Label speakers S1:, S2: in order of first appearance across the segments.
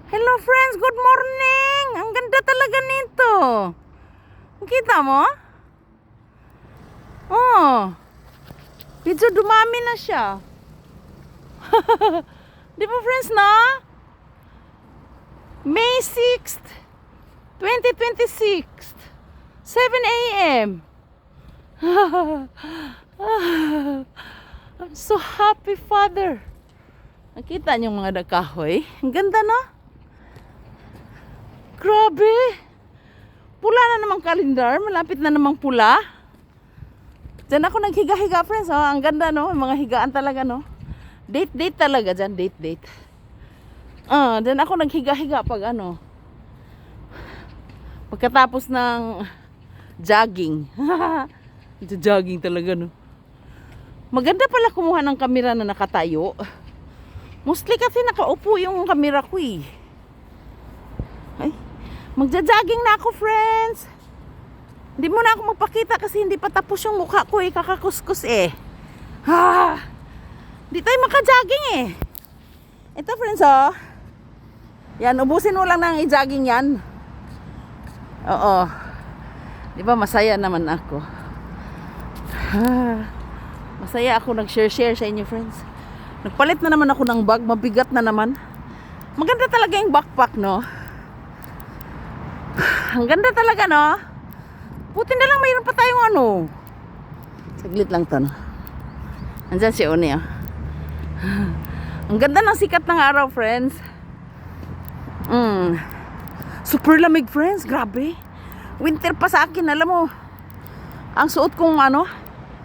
S1: Hello friends, good morning! Ang ganda talaga nito. Kita mo? Oh, medyo dumami na siya. Di ba friends na? May 6th, 2026, 7 a.m. I'm so happy, Father. Nakita niyo mga dakahoy? Ang ganda, no? Grabe! Pula na namang kalendar. Malapit na namang pula. Diyan ako naghiga-higa, friends. Oh, ang ganda, no? Mga higaan talaga, no? Date talaga dyan. Date. Diyan ako naghiga-higa pag ano. Pagkatapos ng jogging. Jogging talaga, no? Maganda pala kumuha ng kamera na nakatayo. Mostly kasi nakaupo yung kamera ko eh. Ay, magja-jogging na ako, friends. Hindi mo na ako magpakita kasi hindi pa tapos yung mukha ko eh. Kakakuskus eh. Hindi tayo maka-jogging eh. Ito, friends, oh. Yan, ubusin mo lang ng i-jogging yan. Oo. Di ba masaya naman ako. Masaya ako nag-share sa inyo, friends. Nagpalit na naman ako ng bag. Mabigat na naman. Maganda talaga yung backpack, no? Ang ganda talaga, no? Buti na lang mayroon pa tayong ano. Saglit lang to, no? Andyan si Oni, oh. Ang ganda ng sikat ng araw, friends. Super lamig, friends. Grabe. Winter pa sa akin, alam mo. Ang suot kong ano,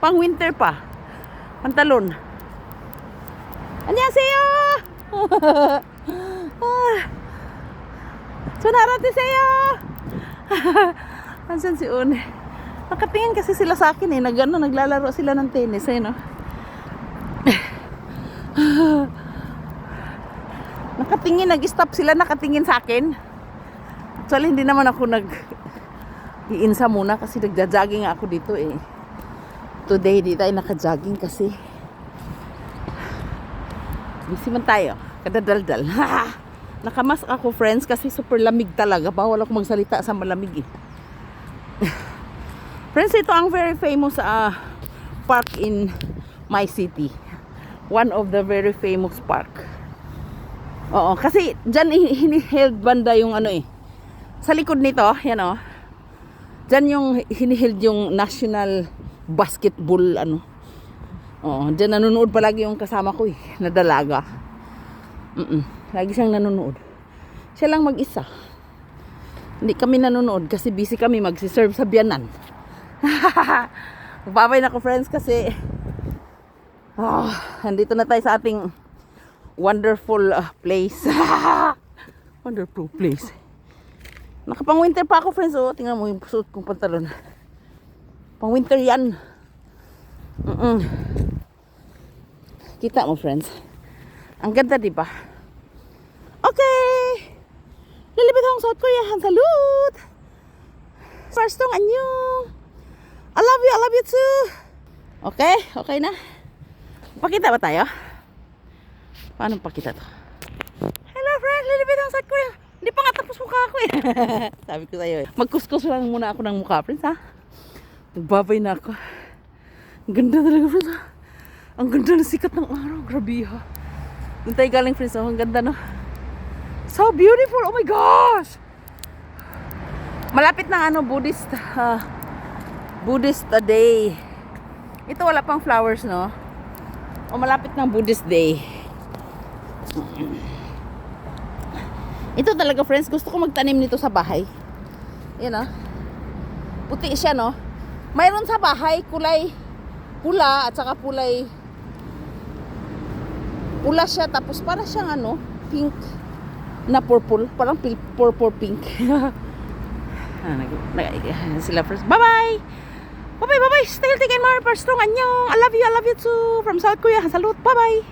S1: pang winter pa. Pantalon. 안녕하세요. Sunarate sa'yo. Ansan si Une? Nakatingin kasi sila sa akin eh. Naglalaro sila ng tennis eh, no? Nakatingin, nag-stop sila, nakatingin sa akin. Actually, hindi naman ako iinsa muna kasi nagja-jogging ako dito eh. Today, di tayo naka-jogging kasi busy man tayo. Kadadaldal. Nakamask ako, friends, kasi super lamig talaga. Bawal ako magsalita sa malamig eh. Friends, ito ang very famous park in my city. One of the very famous park. Oo, kasi dyan hiniheld banda yung ano eh. Sa likod nito, yan o. Dyan yung hiniheld yung national basketball ano. Oo, dyan nanonood palagi yung kasama ko eh, na dalaga. Lagi siyang nanonood. Siya lang mag-isa. Hindi kami nanonood kasi busy kami magsiserve sa biyanan. Magbabay na ko, friends, kasi nandito na tayo sa ating wonderful place. Wonderful place. Nakapang winter pa ako, friends. Oh, tingnan mo yung suot kong pantalon. Pang winter yan. Kita mo, friends. Ang ganda, di ba? Okay. Lilibit akong South Korea. Salud. First tong anyong. I love you too. Okay? Okay na? Pakita ba tayo? Paano pakita to? Hello, friends. Lilibit akong South Korea. Hindi pa nga tapos mukha ako eh. Sabi ko sa'yo eh. Magkuskus lang muna ako ng mukha, friends, ha? Nagbabay na ako. Ang ganda talaga, friends, ha? Ang ganda na sikat ng araw. Grabe, ha? Doon tayo galing, friends. Oh, ang ganda, no? So beautiful. Oh my gosh! Malapit ng ano, Buddhist day. Ito wala pang flowers, no? O malapit ng Buddhist day. Ito talaga, friends. Gusto ko magtanim nito sa bahay. Yan, oh. Puti siya, no? Mayroon sa bahay kulay pula at saka pula siya, tapos para siyang ano, pink na purple, parang purple pink. Sila first. Bye bye. Stay healthy and more strong. Annyeong. I love you too from South Korea. Salute. Bye bye.